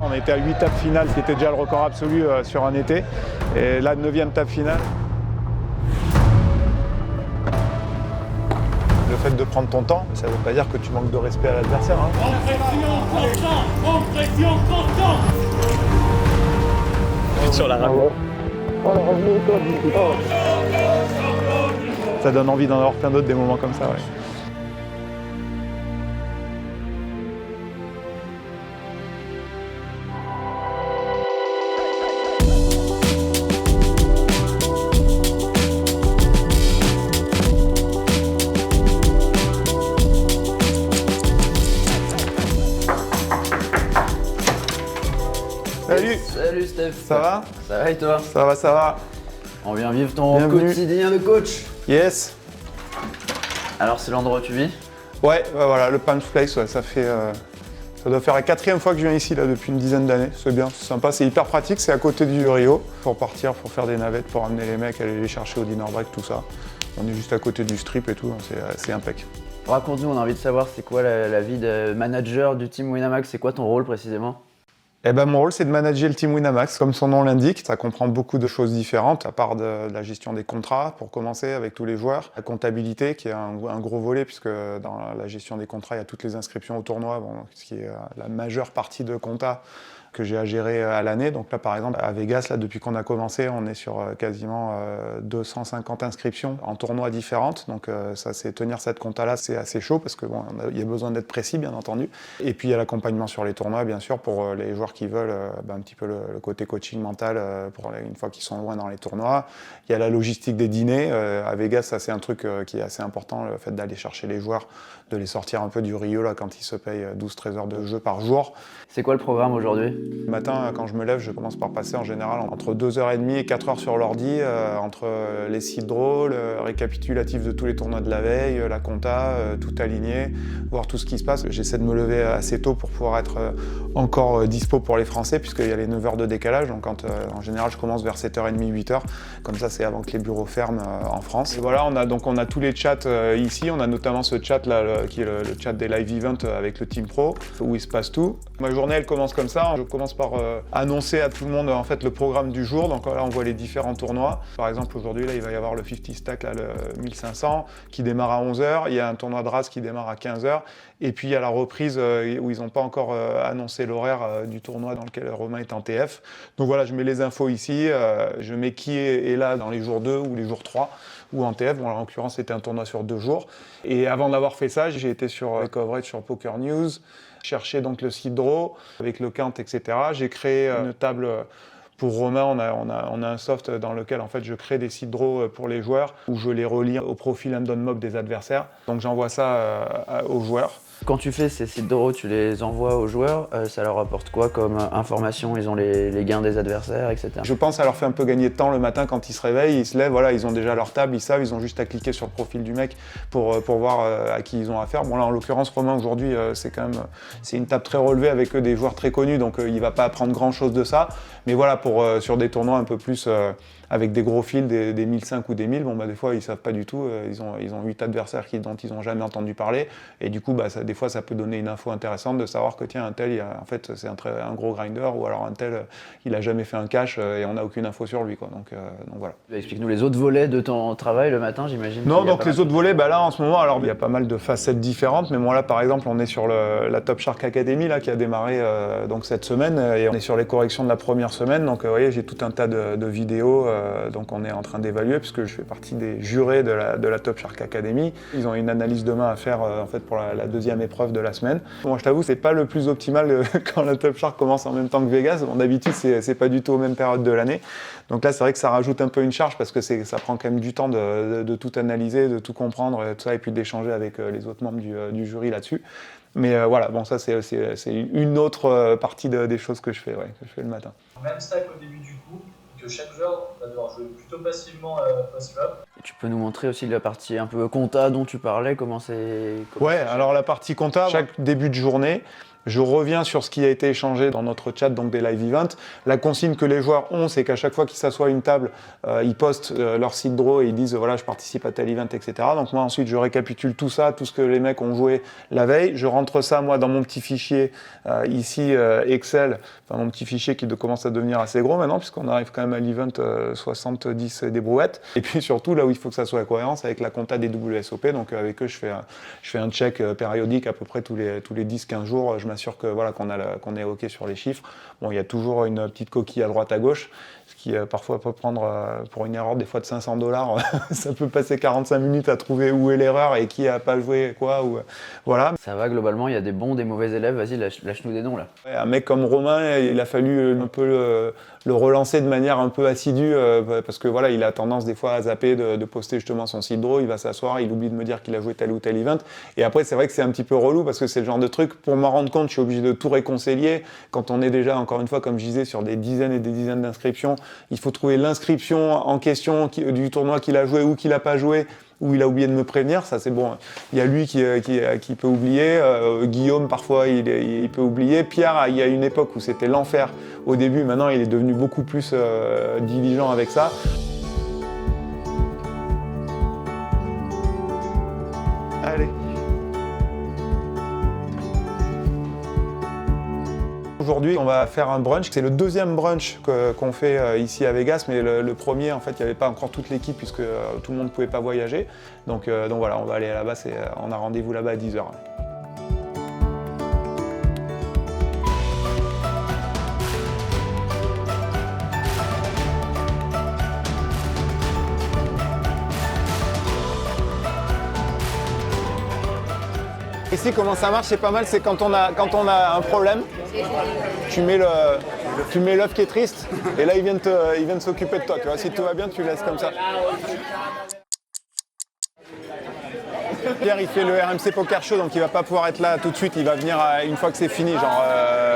on était à 8 tapes finales, qui était déjà le record absolu sur un été. Et là, 9e tape finale. Le fait de prendre ton temps, ça ne veut pas dire que tu manques de respect à l'adversaire. Hein. En pression constante. Sur la rame. Ça donne envie d'en avoir plein d'autres, des moments comme ça. Ouais. Salut. Salut Steph. Ça va? Ça va et toi? Ça va, ça va. On vient vivre ton Bienvenue. quotidien de coach. Yes. Alors c'est l'endroit où tu vis? Ouais, voilà, le Palms Place, ouais, ça doit faire la 4e fois que je viens ici là, depuis une dizaine d'années. C'est bien, c'est sympa, c'est hyper pratique, c'est à côté du Rio. Pour partir, pour faire des navettes, pour amener les mecs, aller les chercher au dinner break, tout ça. On est juste à côté du strip et tout, c'est impec. Raconte-nous, on a envie de savoir c'est quoi la vie de manager du team Winamax, c'est quoi ton rôle précisément? Eh ben, mon rôle, c'est de manager le team Winamax. Comme son nom l'indique, ça comprend beaucoup de choses différentes, à part de la gestion des contrats, pour commencer, avec tous les joueurs. La comptabilité, qui est un gros volet, puisque dans la gestion des contrats, il y a toutes les inscriptions au tournoi, ce qui est la majeure partie de compta que j'ai à gérer à l'année. Donc là, par exemple, à Vegas, là, depuis qu'on a commencé, on est sur quasiment 250 inscriptions en tournois différentes. Donc ça, c'est tenir cette compta-là, c'est assez chaud parce que bon, il y a besoin d'être précis, bien entendu. Et puis il y a l'accompagnement sur les tournois, bien sûr, pour les joueurs qui veulent un petit peu le côté coaching mental pour une fois qu'ils sont loin dans les tournois. Il y a la logistique des dîners. À Vegas, ça, c'est un truc qui est assez important, le fait d'aller chercher les joueurs, de les sortir un peu du Rio là, quand ils se payent 12-13 heures de jeu par jour. C'est quoi le programme aujourd'hui? Le matin, quand je me lève, je commence par passer en général entre 2h30 et 4h sur l'ordi, entre les sites draws, le récapitulatif de tous les tournois de la veille, la compta, tout aligné, voir tout ce qui se passe. J'essaie de me lever assez tôt pour pouvoir être encore dispo pour les Français, puisqu'il y a les 9 heures de décalage. Donc en général, je commence vers 7h30, 8h. Comme ça, c'est avant que les bureaux ferment en France. Et voilà, on a tous les chats ici. On a notamment ce chat là, qui est le chat des live events avec le Team Pro, où il se passe tout. Ma journée, elle commence comme ça. Je commence par annoncer à tout le monde en fait le programme du jour. Donc là, on voit les différents tournois. Par exemple, aujourd'hui, là, il va y avoir le 50 stack, là, le 1500, qui démarre à 11h. Il y a un tournoi de race qui démarre à 15h. Et puis, il y a la reprise où ils n'ont pas encore annoncé l'horaire du tournoi dans lequel Romain est en TF. Donc voilà, je mets les infos ici. Je mets qui est là dans les jours 2 ou les jours 3 ou en TF. Bon, en l'occurrence, c'était un tournoi sur 2 jours. Et avant d'avoir fait ça, j'ai été sur coverage sur Poker News, chercher donc le site draw avec le count, etc. J'ai créé une table pour Romain. On a un soft dans lequel en fait je crée des sites draw pour les joueurs où je les relie au profil random mob des adversaires. Donc j'envoie ça aux joueurs. Quand tu fais ces sites draw, tu les envoies aux joueurs, ça leur apporte quoi comme information? Ils ont les gains des adversaires, etc. Je pense que ça leur fait un peu gagner de temps le matin quand ils se réveillent, ils se lèvent, voilà, ils ont déjà leur table, ils savent, ils ont juste à cliquer sur le profil du mec pour voir à qui ils ont affaire. Bon là en l'occurrence Romain aujourd'hui c'est une table très relevée avec des joueurs très connus, donc il va pas apprendre grand chose de ça. Mais voilà, sur des tournois un peu plus avec des gros fils, des 1005 ou des 1000, bon bah des fois ils savent pas du tout, ils ont 8 adversaires dont ils ont jamais entendu parler, et du coup bah des fois ça peut donner une info intéressante de savoir que tiens un tel en fait c'est un gros grinder, ou alors un tel il a jamais fait un cash et on n'a aucune info sur lui quoi. Donc voilà. Explique-nous les autres volets de ton travail le matin, j'imagine. Non, donc les autres volets, bah là en ce moment, alors il y a pas mal de facettes différentes, mais moi là par exemple on est sur la Top Shark Academy là, qui a démarré donc cette semaine, et on est sur les corrections de la première semaine, donc vous voyez j'ai tout un tas de vidéos, donc on est en train d'évaluer puisque je fais partie des jurés de la Top Shark Academy. Ils ont une analyse demain à faire en fait pour la deuxième épreuve de la semaine. Moi je t'avoue c'est pas le plus optimal quand la Top Shark commence en même temps que Vegas. Bon, d'habitude c'est pas du tout aux mêmes périodes de l'année, donc là c'est vrai que ça rajoute un peu une charge parce que ça prend quand même du temps de tout analyser, de tout comprendre, tout ça, et puis d'échanger avec les autres membres du jury là-dessus. Mais voilà, bon ça c'est une autre partie des choses que je fais le matin. Même stack au début du coup, que chaque joueur va devoir jouer plutôt passivement post-flop. Tu peux nous montrer aussi la partie un peu compta dont tu parlais, comment c'est... Ouais, alors la partie compta, chaque début de journée, je reviens sur ce qui a été échangé dans notre chat, donc des live events. La consigne que les joueurs ont, c'est qu'à chaque fois qu'ils s'assoient à une table, ils postent leur seed draw et ils disent voilà, je participe à tel event, etc. Donc moi ensuite je récapitule tout ça, tout ce que les mecs ont joué la veille. Je rentre ça moi dans mon petit fichier ici Excel, enfin mon petit fichier qui commence à devenir assez gros maintenant puisqu'on arrive quand même à l'event 70 des brouettes. Et puis surtout là où il faut que ça soit cohérence avec la compta des WSOP. Donc avec eux je fais un check périodique à peu près tous les 10-15 jours. Je m'assure que voilà qu'on est OK sur les chiffres. Bon, il y a toujours une petite coquille à droite à gauche, ce qui parfois peut prendre pour une erreur des fois de $500, ça peut passer 45 minutes à trouver où est l'erreur et qui a pas joué quoi ou voilà. Ça va globalement, il y a des bons, des mauvais élèves. Vas-y, lâche-nous des noms là. Ouais, un mec comme Romain, il a fallu un peu le relancer de manière un peu assidue parce que voilà, il a tendance des fois à zapper de poster justement son seed draw, il va s'asseoir, il oublie de me dire qu'il a joué tel ou tel event et après c'est vrai que c'est un petit peu relou parce que c'est le genre de truc, pour m'en rendre compte, je suis obligé de tout réconcilier quand on est déjà, encore une fois, comme je disais, sur des dizaines et des dizaines d'inscriptions, il faut trouver l'inscription en question du tournoi qu'il a joué ou qu'il n'a pas joué, où il a oublié de me prévenir, ça c'est bon. Il y a lui qui peut oublier, Guillaume parfois il peut oublier, Pierre il y a une époque où c'était l'enfer au début, maintenant il est devenu beaucoup plus diligent avec ça. Allez. Aujourd'hui, on va faire un brunch. C'est le deuxième brunch qu'on fait ici à Vegas, mais le premier, en fait, il n'y avait pas encore toute l'équipe puisque tout le monde ne pouvait pas voyager. Donc voilà, on va aller là-bas. On a rendez-vous là-bas à 10h. Ici, comment ça marche, c'est pas mal, c'est quand on a un problème, tu mets l'œuf qui est triste, et là, ils viennent s'occuper de toi, tu vois. Si tout va bien, tu laisses comme ça. Pierre, il fait le RMC Poker Show, donc il va pas pouvoir être là tout de suite, il va venir une fois que c'est fini, genre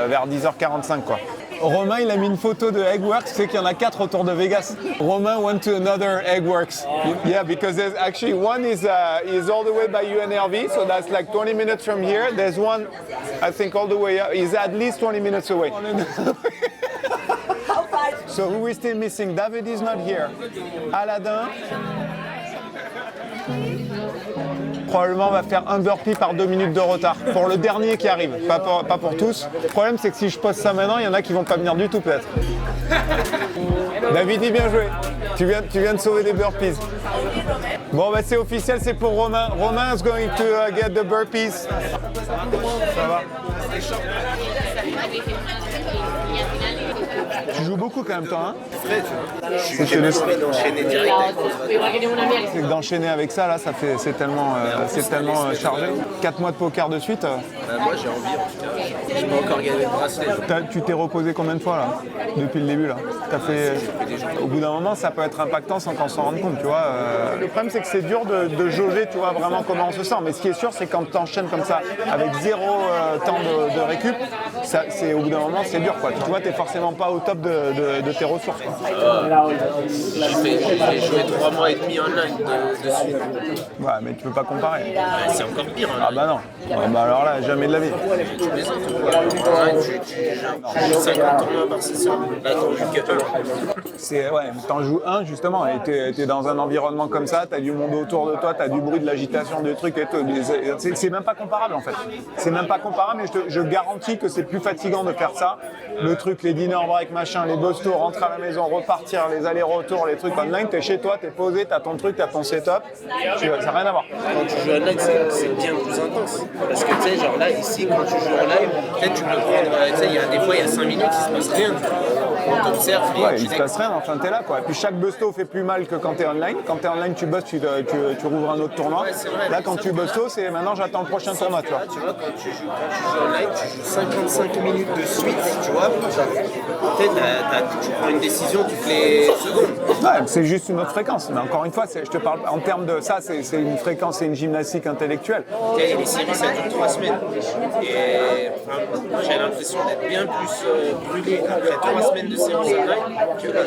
vers 10h45, quoi. Romain, il a mis une photo de Eggworks, tu sais qu'il y en a 4 autour de Vegas. Romain went to another Eggworks. Yeah, because there's actually one is all the way by UNLV, so that's like 20 minutes from here. There's one, I think all the way up, is at least 20 minutes away. So who is still missing? David is not here. Aladdin. Probablement on va faire un burpee par 2 minutes de retard pour le dernier qui arrive, pas pour tous. Le problème c'est que si je poste ça maintenant, il y en a qui vont pas venir du tout peut-être. David, bien joué. Tu viens de sauver des burpees. Bon bah c'est officiel, c'est pour Romain. Romain is going to get the burpees. Ça va. Tu joues beaucoup quand même toi, hein? C'est que d'enchaîner avec ça, là, c'est tellement chargé. 4 mois de poker de suite. Moi j'ai envie en tout cas. Je peux encore gagner le bracelet. Tu t'es reposé combien de fois là? Depuis le début là? Au bout d'un moment, ça peut être impactant sans qu'on s'en rende compte, tu vois. Le problème c'est que c'est dur de jauger, tu vois, vraiment comment on se sent. Mais ce qui est sûr, c'est quand tu enchaînes comme ça, avec 0 temps de récup, au bout d'un moment, c'est dur, quoi. Tu vois, t'es forcément pas au top de tes ressources, quoi. J'ai joué 3 mois et demi online de suite. Ouais, mais tu peux pas comparer. C'est encore pire. Ah bah non. Bah alors là, jamais de la vie. Tu plaisante. Online, tu joues 50 tournois par session. Là, t'en joues que 1. Ouais, t'en joues un justement, et t'es dans un environnement comme ça, t'as du monde autour de toi, t'as du bruit, de l'agitation, des trucs et tout. C'est même pas comparable en fait. C'est même pas comparable, mais je garantis que c'est plus fatigant de faire ça. Le truc, les dinner break, machin, les boss tours, rentrer à la maison, repartir, les allers-retours, les trucs online, t'es chez toi, t'es posé, t'as ton truc, t'as ton setup. Ça n'a rien à voir. Quand tu joues online, c'est bien plus intense. Parce que tu sais, genre là, ici, quand tu joues en live, peut-être tu peux prendre, tu sais, des fois, il y a 5 minutes, il se passe rien. On t'observe, ouais, il se passe rien, enfin t'es là quoi. Et puis chaque busto fait plus mal que quand t'es online. Quand t'es online, tu bosses, tu rouvres un autre tournoi. Ouais, vrai, là, quand tu busto, c'est maintenant j'attends le prochain tournoi, tu vois. Tu vois, quand tu joues online, tu joues 55 minutes de suite, tu vois. Peut-être tu prends une décision toutes les secondes. Ouais, c'est juste une autre fréquence. Mais encore une fois, je te parle en termes de ça, c'est une fréquence, c'est une gymnastique intellectuelle. Les séries, ça dure 3 semaines. Et enfin, j'ai l'impression d'être bien plus brûlé après 3 semaines de séries online que là.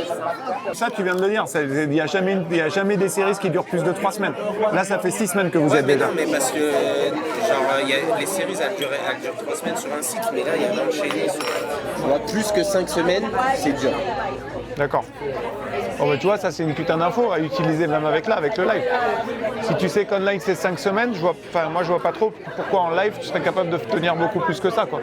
Ça, tu viens de le dire, il n'y a jamais des séries qui durent plus de 3 semaines. Là, ça fait 6 semaines que vous êtes mais dedans. non, mais parce que les séries, elles durent 3 semaines sur un cycle, mais là, il y a enchaîné sur... Plus que 5 semaines, c'est dur. D'accord. Bon, mais tu vois, ça c'est une putain d'info à utiliser même avec le live. Si tu sais qu'en live c'est 5 semaines, moi je vois pas trop pourquoi en live tu serais capable de tenir beaucoup plus que ça, quoi.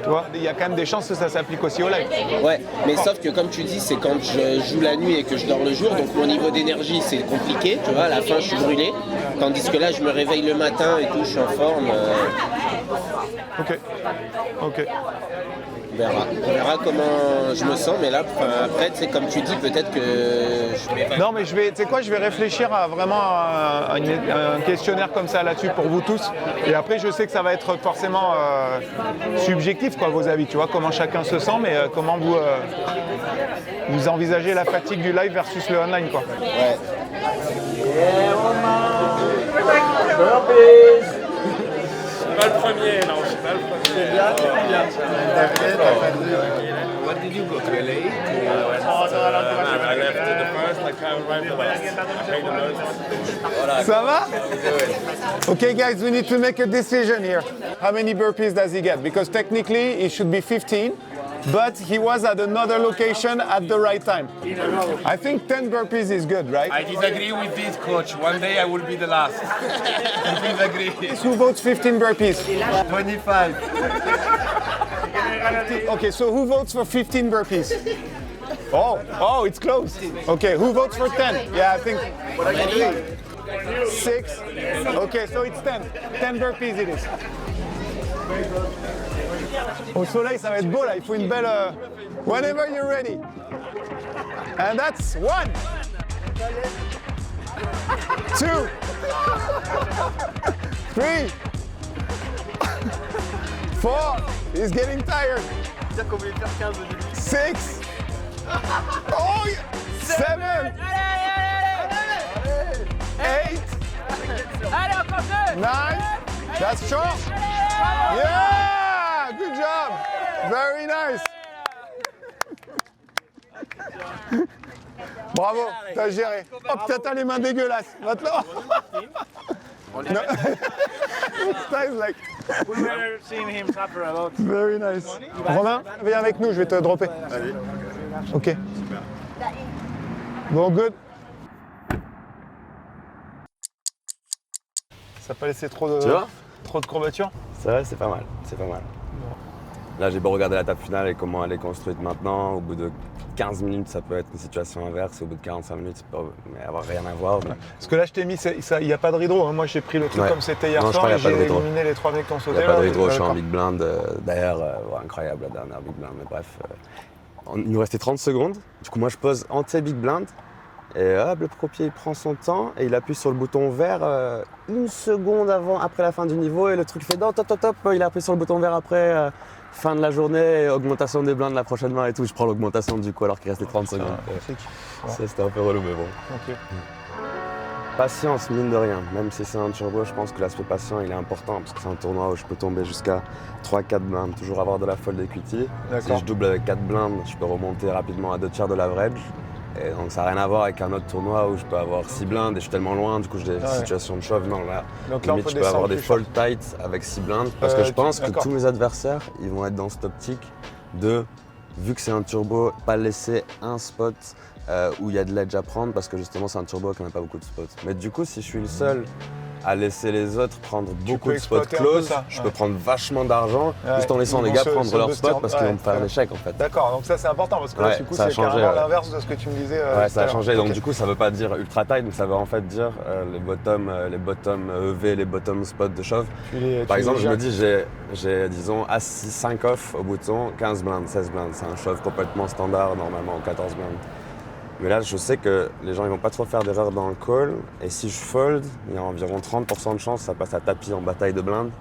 Tu vois, il y a quand même des chances que ça s'applique aussi au live. Ouais, mais sauf que comme tu dis, c'est quand je joue la nuit et que je dors le jour, donc mon niveau d'énergie c'est compliqué, tu vois, à la fin je suis brûlé. Tandis que là je me réveille le matin et tout, je suis en forme. Ok. On verra comment je me sens, mais là, après, comme tu dis, peut-être que je vais pas... Non, mais je vais réfléchir à vraiment un questionnaire comme ça là-dessus pour vous tous. Et après, je sais que ça va être forcément subjectif, quoi, vos avis, tu vois, comment chacun se sent, mais comment vous envisagez la fatigue du live versus le online, quoi. Ouais. Pas le premier, non, je suis pas le premier. What did you book? Relay? I left the first, I can't arrive the last. I paid the most. Ça va? Okay, guys, we need to make a decision here. How many burpees does he get? Because technically, it should be 15, but he was at another location at the right time. I think 10 burpees is good, right? I disagree with this, coach. One day I will be the last. I disagree. Who votes 15 burpees? 25. Okay, so who votes for 15 burpees? Oh, it's close. Okay, who votes for 10? Yeah, I think 6. Okay, so it's 10. 10 burpees it is. Au soleil, ça va être beau là. Il faut une belle. Whenever you're ready. And that's 1, 2, 3, 4. He's getting tired. 6. Oh, 7. 8. 9. That's short. Yeah! Good job. Very nice. Bravo, t'as géré. Oh putain, t'as les mains dégueulasses. Maintenant. No. That is like We've never seen him suffer a lot. very nice. Romain, viens avec nous, je vais te dropper. Allez. Ok. Bon, good. Ça n'a pas laissé trop de courbatures? C'est vrai, c'est pas mal, c'est pas mal. Là, j'ai beau regarder la table finale et comment elle est construite maintenant. Au bout de 15 minutes, ça peut être une situation inverse. Au bout de 45 minutes, ça peut avoir rien à voir. Mais... Parce que là, je t'ai mis, il n'y a pas de rideau. Hein. Moi, j'ai pris le truc comme c'était hier non, soir je et crois qu'il y a j'ai pas de rideau. éliminé les 3 mecs qui ont Il sauté. n'y a pas de rideau, je suis d'accord. en big blind. D'ailleurs, incroyable la dernière big blind. Mais bref, il nous restait 30 secondes. Du coup, moi, je pose anti-big blind. Et hop, le pro-pied, il prend son temps et il appuie sur le bouton vert 1 seconde après la fin du niveau. Et le truc fait top. Il a appuyé sur le bouton vert après. Fin de la journée, augmentation des blindes la prochaine main et tout. Je prends l'augmentation du coup alors qu'il restait 30 secondes. Ça, c'était un peu relou, mais bon. Ok. Patience, mine de rien. Même si c'est un turbo, je pense que l'aspect patient, il est important parce que c'est un tournoi où je peux tomber jusqu'à 3-4 blindes, toujours avoir de la fold equity. Si je double avec 4 blindes, je peux remonter rapidement à 2/3 de l'average. Et donc ça n'a rien à voir avec un autre tournoi où je peux avoir 6 blindes et je suis tellement loin, du coup j'ai des situations de shove. Non, là, donc là limite, je peux avoir des fold tight avec 6 blindes parce que je pense que tous mes adversaires, ils vont être dans cette optique de, vu que c'est un turbo, pas laisser un spot où il y a de l'edge à prendre parce que justement c'est un turbo qui n'a pas beaucoup de spots. Mais du coup, si je suis le seul à laisser les autres prendre beaucoup de spots close, je peux prendre vachement d'argent juste en laissant les gars prendre leurs spots parce qu'ils vont me faire l'échec en fait. D'accord, donc ça c'est important parce que là, du coup c'est carrément l'inverse de ce que tu me disais. Ouais, ça a changé. Donc du coup ça veut pas dire ultra tight, mais ça veut en fait dire les bottom EV, les bottom spots de shove. Par exemple, je me dis j'ai disons assis 5 off au bouton, 15 blindes, 16 blindes. C'est un shove complètement standard normalement aux 14 blindes. Mais là, je sais que les gens ils vont pas trop faire d'erreurs dans le call. Et si je fold, il y a environ 30% de chance que ça passe à tapis en bataille de blindes.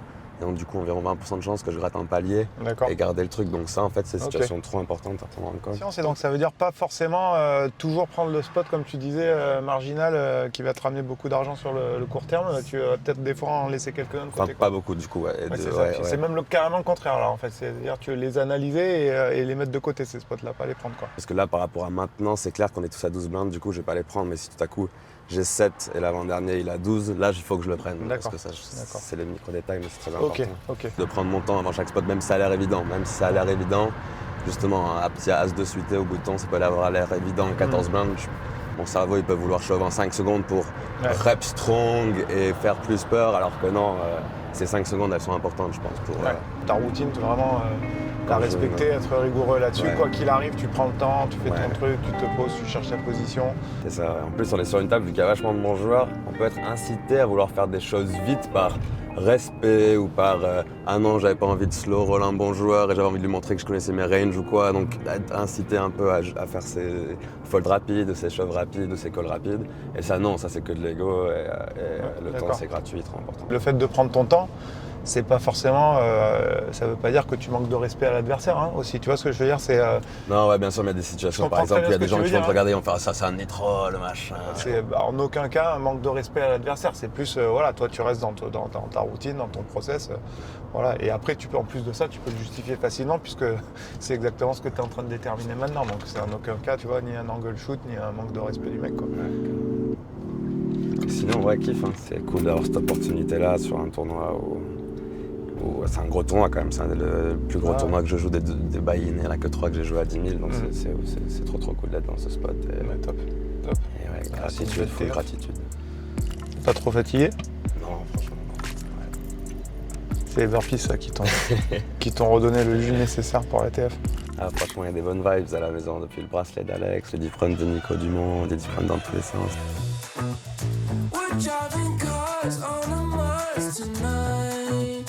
Et donc du coup environ 20% de chances que je gratte un palier D'accord. et garder le truc. Donc ça en fait c'est une Ok. situation trop importante à prendre en compte. Et donc ça veut dire pas forcément toujours prendre le spot comme tu disais marginal qui va te ramener beaucoup d'argent sur le court terme. Tu vas peut-être des fois en laisser quelques-uns de Enfin côté. pas beaucoup du coup. Ouais. Ouais, De- c'est ça. ouais, C'est ouais. même carrément le contraire là en fait. C'est-à-dire tu veux les analyser et les mettre de côté ces spots-là, pas les prendre quoi. Parce que là par rapport à maintenant c'est clair qu'on est tous à 12 blindes, du coup je vais pas les prendre. Mais si tout à coup j'ai 7 et l'avant-dernier il a 12, là il faut que je le prenne. Parce D'accord. que ça D'accord. c'est les micro-détails mais c'est très important. Ok. De prendre mon temps avant chaque spot, même si ça a l'air évident. Même si ça a l'air évident, justement, un petit as de suité au bouton, ça peut avoir l'air évident. 14 blindes, mon cerveau, il peut vouloir shove en 5 secondes pour rep strong et faire plus peur, alors que non, ces 5 secondes, elles sont importantes, je pense. Pour, Ta routine, tu vraiment la Quand je- respecter, être rigoureux là-dessus. Ouais. Quoi qu'il arrive, tu prends le temps, tu fais Ouais. ton truc, tu te poses, tu cherches ta position. C'est ça. En plus, on est sur une table, vu qu'il y a vachement de bons joueurs, on peut être incité à vouloir faire des choses vite par respect ou par ah non, j'avais pas envie de slow roll un bon joueur et j'avais envie de lui montrer que je connaissais mes ranges ou quoi. Donc, être incité un peu à faire ces folds rapides, ces shoves rapides, ces calls rapides. Et ça, non, ça c'est que de l'ego et le temps, d'accord. c'est gratuit, trop important. Le fait de prendre ton temps, c'est pas forcément. Ça veut pas dire que tu manques de respect à l'adversaire hein, aussi. Tu vois ce que je veux dire? C'est Non, ouais, bien sûr, mais il y a des situations, Je par comprends très exemple, il y a bien des ce que gens tu qui veux vont te dire, regarder et vont faire ça, c'est un nitro, le machin. en aucun cas un manque de respect à l'adversaire. C'est plus, voilà, toi tu restes dans ta routine, dans ton process. Voilà. Et après, tu peux, en plus de ça, tu peux le justifier facilement puisque c'est exactement ce que tu es en train de déterminer maintenant. Donc c'est en aucun cas, tu vois, ni un angle shoot, ni un manque de respect du mec. Quoi. Sinon, ouais, kiff, hein. C'est cool d'avoir cette opportunité-là sur un tournoi où c'est un gros tournoi quand même, c'est le plus gros tournoi que je joue des buy-in, il n'y en a que 3 que j'ai joué à 10 000, donc c'est trop cool d'être dans ce spot. Et, Top. et ouais, gratitude, full gratitude. Pas trop fatigué? Non, franchement, C'est les burpees ça, qui t'ont redonné le jus nécessaire pour la TF. ah, franchement, il y a des bonnes vibes à la maison depuis le bracelet d'Alex, le deep run de Nico Dumont, des deep runs dans tous les sens. We're driving cars on a Mars tonight.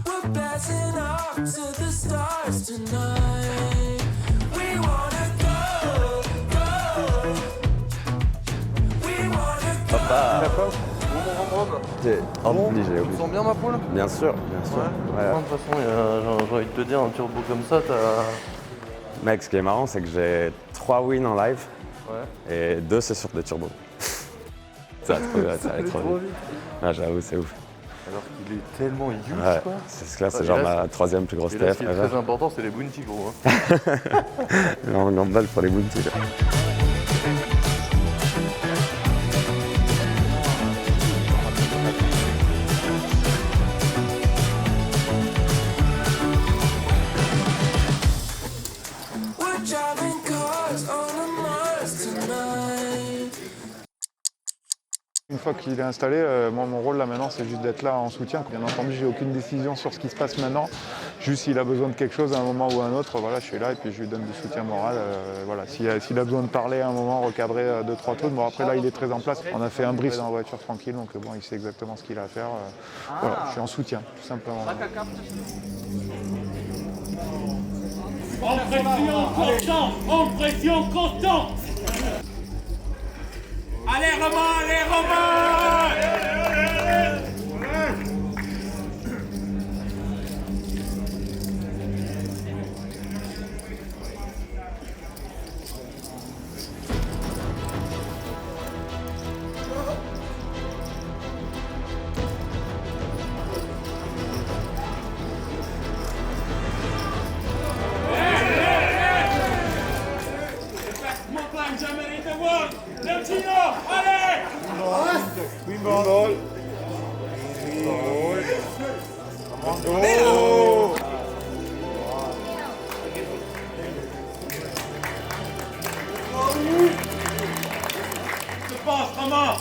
We're blasting off to the stars tonight. We wanna go, go. We wanna go. Papa, t'es obligé, Tu obligé. sens bien ma poule? Bien sûr, bien sûr. Ouais. De toute façon, j'ai envie de te dire, un turbo comme ça, t'as... Mec, ce qui est marrant, c'est que j'ai 3 wins en live Ouais. et 2 c'est sur des turbos. Ça va aller trop vite. Ah, j'avoue, c'est ouf. Alors qu'il est tellement huge, Ouais, quoi. c'est genre ma 3e plus grosse Et là, TF. ce qui est très important, c'est les bounty, gros. On emballe pour les bounties. là. We're driving cars on a Mars tonight. Une fois qu'il est installé, moi mon rôle là maintenant c'est juste d'être là en soutien. Bien entendu j'ai aucune décision sur ce qui se passe maintenant. Juste s'il a besoin de quelque chose à un moment ou à un autre, voilà, je suis là et puis je lui donne du soutien moral. Voilà. S'il a besoin de parler à un moment, recadrer 2-3 trucs. Bon après là il est très en place. On a fait un brief dans la voiture tranquille, donc bon il sait exactement ce qu'il a à faire. Voilà, je suis en soutien, tout simplement. En pression constante. Allez Romain, allez Romain. Mon plan jamais été bon. Le Gino, allez. Te passe, Romain.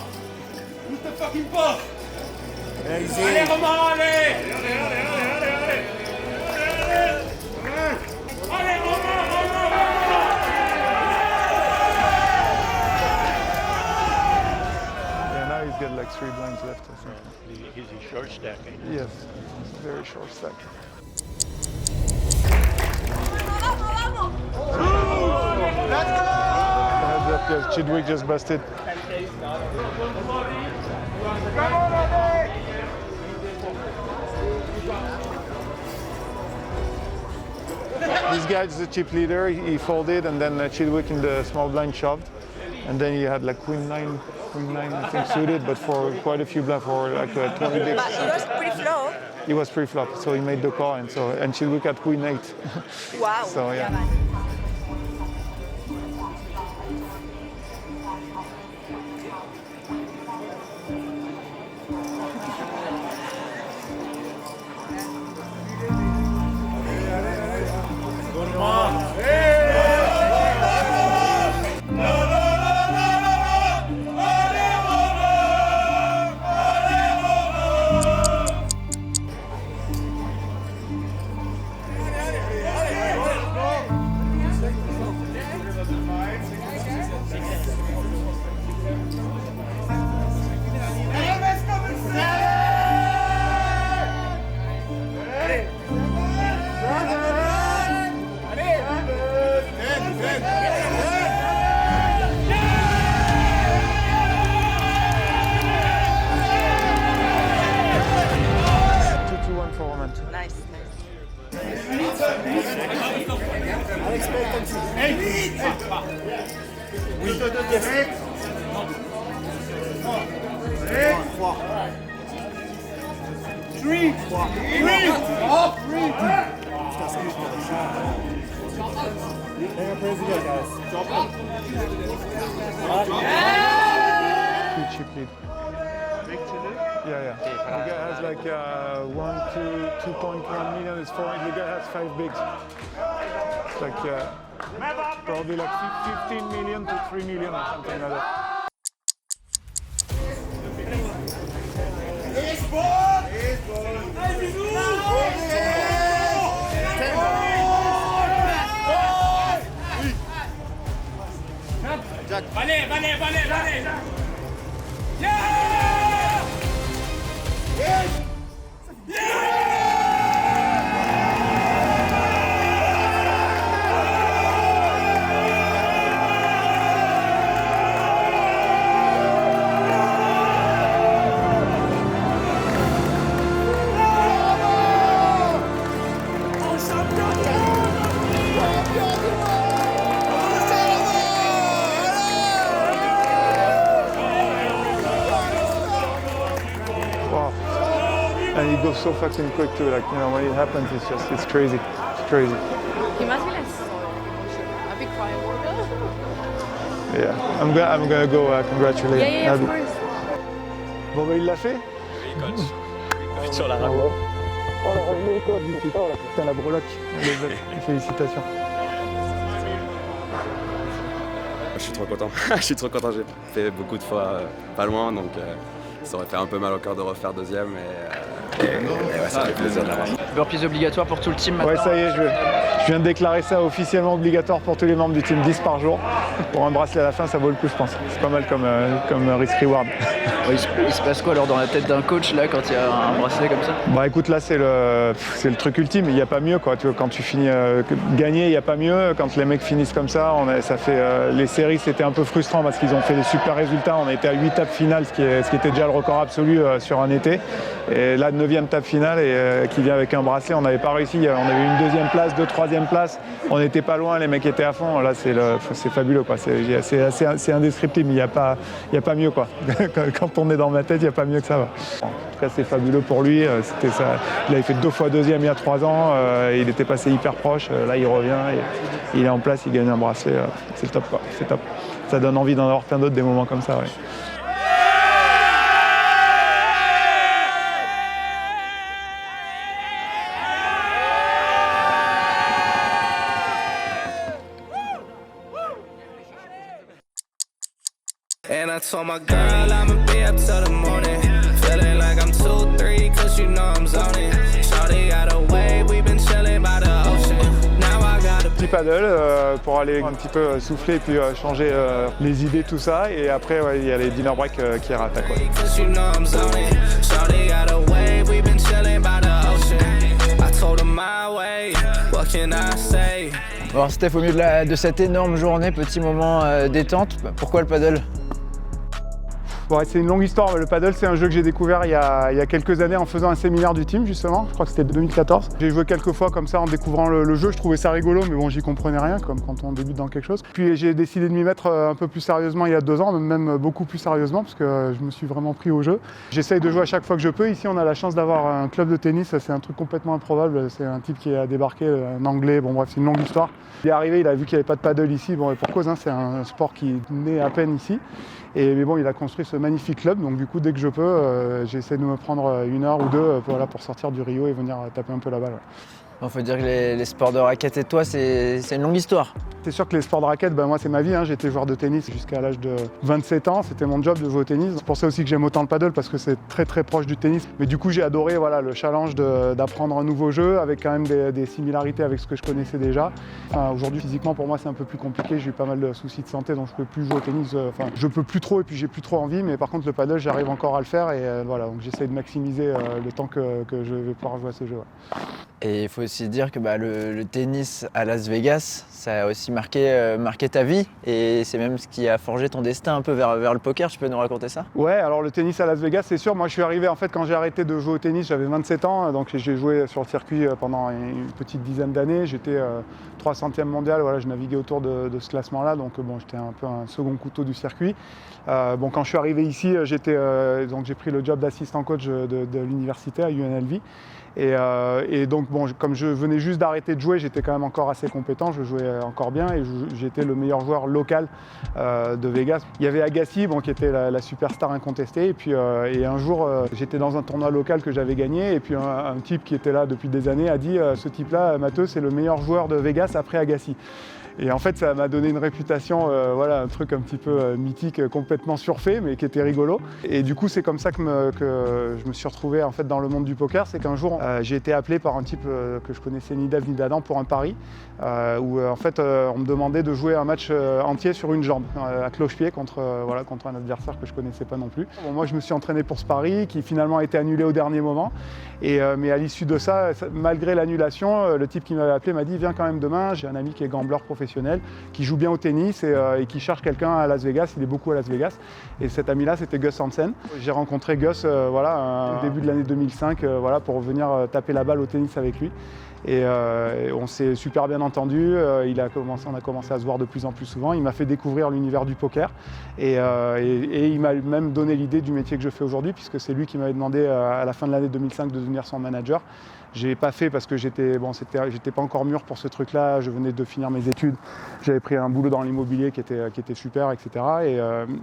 Où te fucking passe. Allez, Romain, allez. Allez, Romain, Romain. Yeah, now he's got like 3 blinds left, I think. Is he short stacking? Yes, very short stack. Heads up, guys. Chidwick just busted. This guy is the chip leader. He folded, and then Chidwick in the small blind shoved, and then he had like queen nine, I think suited, but for quite a few blinds, for like 20 bigs. But it was pre-flop. He was pre-flop, so he made the call, and Chidwick had queen 8. Wow. So yeah. Huge chip lead. Yeah. The guy has like 2.1 million. It's 4. The guy has 5 bigs. It's like probably like 15 million to 3 million or something like that. Allez. And he goes so fucking quick too, like, you know, when it happens, it's crazy. It's crazy. He must be like so emotional. A big firework. Yeah, I'm gonna go congratulate. Yeah, of course. Bon, bah, il l'a fait? Oui, coach. Sur la rame. Putain, la breloque. Félicitations. Je suis trop content. Je suis trop content. J'ai fait beaucoup de fois pas loin, donc ça aurait fait un peu mal au cœur de refaire deuxième. Et ouais, ça fait plaisir de l'avoir. Burpees obligatoire pour tout le team maintenant. Ouais, ça y est, je viens de déclarer ça officiellement obligatoire pour tous les membres du team, 10 par jour. Pour un bracelet à la fin, ça vaut le coup, je pense. C'est pas mal comme risk-reward. Il se passe quoi alors dans la tête d'un coach là quand il y a un bracelet comme ça? Bah écoute, là c'est le truc ultime, il n'y a pas mieux quoi. Tu vois, quand tu finis gagner, il n'y a pas mieux. Quand les mecs finissent comme ça, ça fait les séries, c'était un peu frustrant parce qu'ils ont fait des super résultats. On a été à 8 tables finales, ce qui était déjà le record absolu sur un été. Et là, 9e table finale et qui vient avec un bracelet, on n'avait pas réussi. On avait une 2e place, 3e place. On n'était pas loin, les mecs étaient à fond. Là, c'est fabuleux quoi. C'est indescriptible, il n'y a pas mieux quoi. Quand on est dans ma tête, il n'y a pas mieux que ça. Va. En tout cas, c'est fabuleux pour lui. C'était ça. Il avait fait 2 fois 2e il y a 3 ans. Il était passé hyper proche. Là, il revient. Il est en place, il gagne un bracelet. C'est le top quoi. C'est top. Ça donne envie d'en avoir plein d'autres des moments comme ça. Ouais. And I told my girl I'ma be up till the morning. Feeling like I'm 2-3 cause you know I'm zoning. Shawty got away, we been chilling by the ocean. Now I got a Petit paddle pour aller un petit peu souffler et puis changer les idées, tout ça. Et après, ouais, il y a les dinner breaks qui rattaquent. Ouais. cause you know I'm zoning. Shawty got away, we been chilling by the ocean. I told her my way, what can I say? Bon Steph, au milieu de cette énorme journée, petit moment détente, pourquoi le paddle? Bon, c'est une longue histoire, mais le paddle c'est un jeu que j'ai découvert il y a quelques années en faisant un séminaire du team justement, je crois que c'était 2014. J'ai joué quelques fois comme ça en découvrant le jeu, je trouvais ça rigolo mais bon j'y comprenais rien comme quand on débute dans quelque chose. Puis j'ai décidé de m'y mettre un peu plus sérieusement il y a 2 ans, même beaucoup plus sérieusement parce que je me suis vraiment pris au jeu. J'essaye de jouer à chaque fois que je peux, ici on a la chance d'avoir un club de tennis, c'est un truc complètement improbable, c'est un type qui a débarqué, un anglais, bon bref c'est une longue histoire. Il est arrivé, il a vu qu'il n'y avait pas de paddle ici, bon et pour cause, hein, c'est un sport qui naît à peine ici. Mais bon, il a construit ce magnifique club, donc du coup, dès que je peux, j'essaie de me prendre 1 heure ou 2 pour sortir du Rio et venir taper un peu la balle. Il faut dire que les sports de raquettes et toi, c'est une longue histoire. C'est sûr que les sports de raquettes, moi c'est ma vie, hein. J'étais joueur de tennis jusqu'à l'âge de 27 ans, c'était mon job de jouer au tennis. C'est pour ça aussi que j'aime autant le paddle parce que c'est très très proche du tennis. Mais du coup j'ai adoré le challenge d'apprendre un nouveau jeu avec quand même des similarités avec ce que je connaissais déjà. Aujourd'hui physiquement pour moi c'est un peu plus compliqué, j'ai eu pas mal de soucis de santé donc je peux plus jouer au tennis. Je peux plus trop et puis j'ai plus trop envie, mais par contre le paddle j'arrive encore à le faire et donc j'essaie de maximiser le temps que je vais pouvoir jouer à ce jeu. Ouais. Et il faut aussi dire que le tennis à Las Vegas, ça a aussi marqué ta vie et c'est même ce qui a forgé ton destin un peu vers le poker. Tu peux nous raconter ça? Ouais, alors le tennis à Las Vegas, c'est sûr. Moi, je suis arrivé, en fait, quand j'ai arrêté de jouer au tennis, j'avais 27 ans. Donc j'ai joué sur le circuit pendant une petite dizaine d'années. J'étais 300e mondial, je naviguais autour de ce classement-là. Donc j'étais un peu un second couteau du circuit. Quand je suis arrivé ici, j'ai pris le job d'assistant coach de l'université à UNLV. Et donc comme je venais juste d'arrêter de jouer, j'étais quand même encore assez compétent, je jouais encore bien et j'étais le meilleur joueur local de Vegas. Il y avait Agassi qui était la superstar incontestée et puis un jour j'étais dans un tournoi local que j'avais gagné et puis un type qui était là depuis des années a dit ce type-là, Matteux, c'est le meilleur joueur de Vegas après Agassi. Et en fait, ça m'a donné une réputation, un truc un petit peu mythique, complètement surfait, mais qui était rigolo. Et du coup, c'est comme ça que je me suis retrouvé en fait, dans le monde du poker. C'est qu'un jour, j'ai été appelé par un type que je connaissais ni d'Ève ni d'Adam pour un pari, où en fait, on me demandait de jouer un match entier sur une jambe, à cloche-pied, contre un adversaire que je connaissais pas non plus. Bon, moi, je me suis entraîné pour ce pari, qui finalement a été annulé au dernier moment. Mais à l'issue de ça, malgré l'annulation, le type qui m'avait appelé m'a dit « Viens quand même demain, j'ai un ami qui est gambler professionnel, qui joue bien au tennis et qui cherche quelqu'un à Las Vegas, il est beaucoup à Las Vegas. » Et cet ami-là, c'était Gus Hansen. J'ai rencontré Gus au début de l'année 2005 pour venir taper la balle au tennis avec lui. Et on s'est super bien entendu, on a commencé à se voir de plus en plus souvent, il m'a fait découvrir l'univers du poker et il m'a même donné l'idée du métier que je fais aujourd'hui puisque c'est lui qui m'avait demandé à la fin de l'année 2005 de devenir son manager. Je n'ai pas fait parce que j'étais pas encore mûr pour ce truc-là, je venais de finir mes études, j'avais pris un boulot dans l'immobilier qui était super, etc.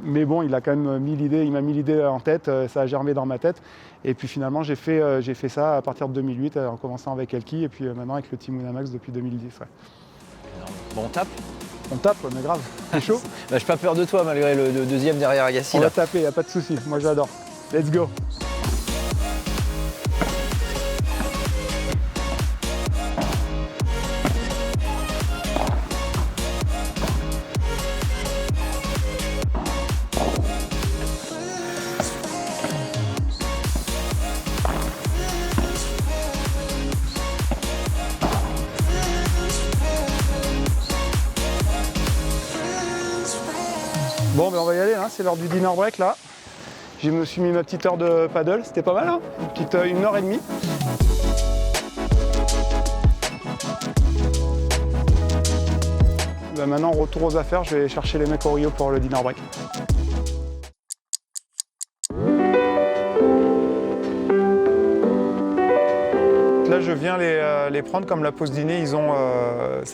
Mais bon, il a quand même il m'a mis l'idée en tête, ça a germé dans ma tête. Et puis finalement, j'ai fait ça à partir de 2008, en commençant avec Elki et puis maintenant avec le team Winamax depuis 2010. Ouais. Bon, on tape? On tape, mais grave, c'est chaud. J'ai pas peur de toi malgré le deuxième derrière Agassi. On va taper, y a pas de souci, moi j'adore. Let's go. Bon, on va y aller, hein. C'est l'heure du dinner break là. Je me suis mis ma petite heure de paddle, c'était pas mal, hein. Une petite 1h30. Maintenant, retour aux affaires, je vais chercher les mecs au Rio pour le dinner break. Là, je viens les prendre comme la pause dîner. Ils ont,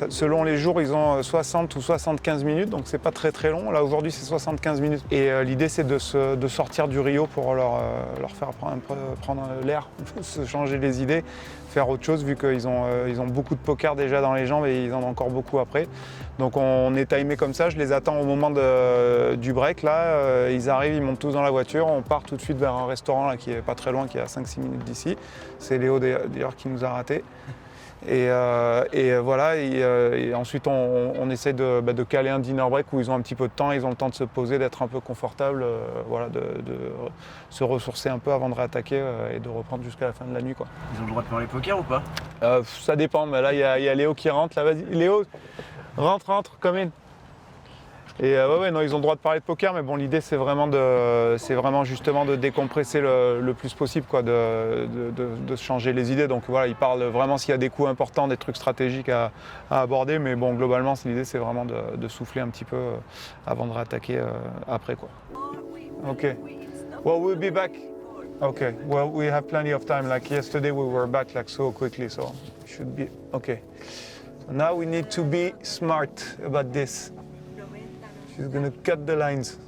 selon les jours, ils ont 60 ou 75 minutes, donc c'est pas très très long. Là, aujourd'hui, c'est 75 minutes. Et l'idée, c'est de sortir du Rio pour leur faire prendre l'air, se changer les idées, faire autre chose, vu qu'ils ont beaucoup de poker déjà dans les jambes et ils en ont encore beaucoup après. Donc on est timé comme ça, je les attends au moment du break. Là, ils arrivent, ils montent tous dans la voiture, on part tout de suite vers un restaurant là, qui est pas très loin, qui est à 5-6 minutes d'ici. C'est Léo d'ailleurs qui nous a ratés. Et voilà, et ensuite on essaie de caler un dinner break où ils ont un petit peu de temps, ils ont le temps de se poser, d'être un peu confortables, de se ressourcer un peu avant de réattaquer et de reprendre jusqu'à la fin de la nuit, quoi. Ils ont le droit de parler poker ou pas? Ça dépend, mais là il y a Léo qui rentre, là vas-y. Léo, rentre, come in. Et ouais, non, ils ont le droit de parler de poker, mais bon, l'idée c'est vraiment justement de décompresser le plus possible, quoi, de se changer les idées. Donc voilà, ils parlent vraiment s'il y a des coups importants, des trucs stratégiques à aborder, mais bon, globalement, l'idée c'est vraiment de souffler un petit peu avant de réattaquer après, quoi. Ok. Well, we'll be back. Okay. Well, we have plenty of time. Like yesterday, we were back like so quickly, so should be okay. So now we need to be smart about this. She's gonna cut the lines.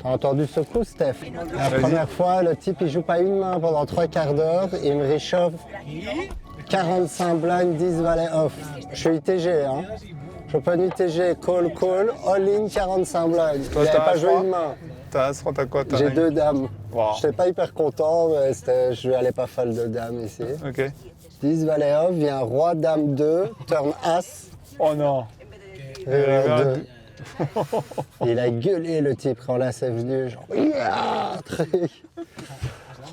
T'as entendu ce coup, Steph? La première fois, le type il joue pas une main pendant 3 quarts d'heure, il me réchauffe 45 blinds, 10 valets off. Je suis ITG, hein. J'open ITG, call, all in 45 blinds. Il n'avait pas joué une main. T'as quoi? J'ai 2 dames. Wow. J'étais pas hyper content, mais je lui allais pas folle de dames ici. Ok. 10 valets off, vient roi, dame 2, turn as. Oh non. Il a gueulé le type quand là c'est venu, genre truc.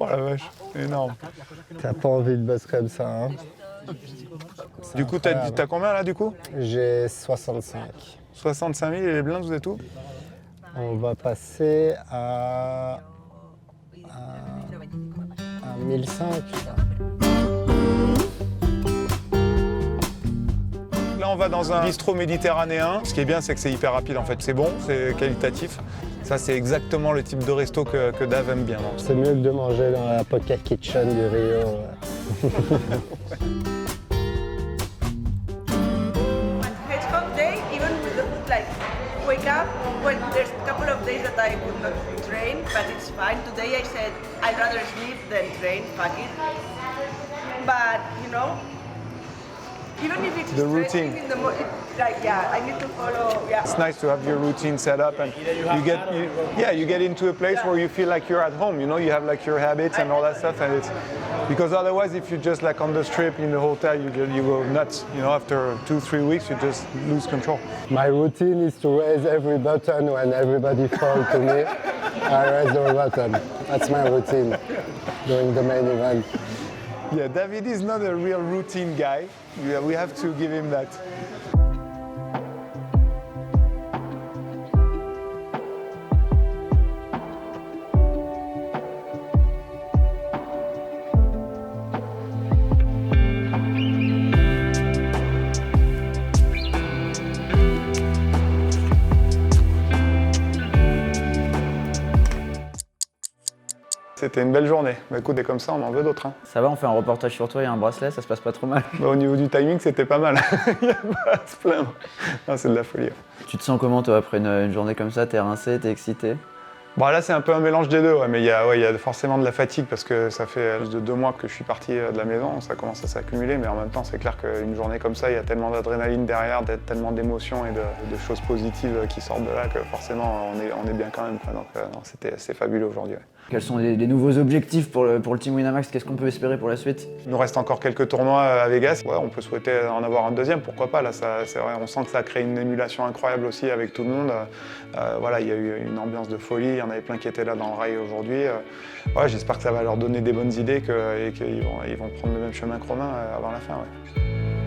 Oh la vache, énorme. T'as pas envie de bosser comme ça, hein? Du coup, t'as combien là du coup? J'ai 65. 65 000 et les blindes, vous êtes où? On va passer à 1005. Là, on va dans un bistrot méditerranéen. Ce qui est bien, c'est que c'est hyper rapide en fait. C'est bon, c'est qualitatif. Ça, c'est exactement le type de resto que Dave aime bien. C'est mieux que de manger dans la Poker Kitchen du Rio. Hedgehog day, even with the food, like wake up. Well, there's a couple of days that I could not train, but it's fine. Today I said I'd rather sleep than train. Fuck it. But you know. Even if it's the routine. In the like, yeah, I need to follow. Yeah. It's nice to have your routine set up, and you get into a place where you feel like you're at home. You know, you have like your habits and all that stuff, and it's because otherwise, if you're just like on the strip in the hotel, you go nuts. You know, after 2-3 weeks, you just lose control. My routine is to raise every button when everybody falls to me. I raise the button. That's my routine during the main event. Yeah, David is not a real routine guy. Yeah, we have to give him that. C'était une belle journée. Bah, écoute, et comme ça, on en veut d'autres. Hein. Ça va, on fait un reportage sur toi, il y a un bracelet, ça se passe pas trop mal. Bah, au niveau du timing, c'était pas mal. Il n'y a pas à se plaindre. Non, c'est de la folie. Tu te sens comment, toi, après une journée comme ça? T'es rincé, t'es excité? Bon, là, c'est un peu un mélange des deux, ouais, mais il y a forcément de la fatigue parce que ça fait plus de 2 mois que je suis parti de la maison, ça commence à s'accumuler, mais en même temps, c'est clair qu'une journée comme ça, il y a tellement d'adrénaline derrière, tellement d'émotions et de choses positives qui sortent de là que forcément, on est bien quand même. Quoi. Donc, c'est fabuleux aujourd'hui. Ouais. Quels sont les nouveaux objectifs pour le Team Winamax? Qu'est-ce qu'on peut espérer pour la suite? Il nous reste encore quelques tournois à Vegas. Ouais, on peut souhaiter en avoir un deuxième, pourquoi pas. Là, c'est vrai, on sent que ça a créé une émulation incroyable aussi avec tout le monde. Voilà, il y a eu une ambiance de folie, il y en avait plein qui étaient là dans le rail aujourd'hui. Ouais, j'espère que ça va leur donner des bonnes idées et qu'ils vont prendre le même chemin que Romain avant la fin. Ouais.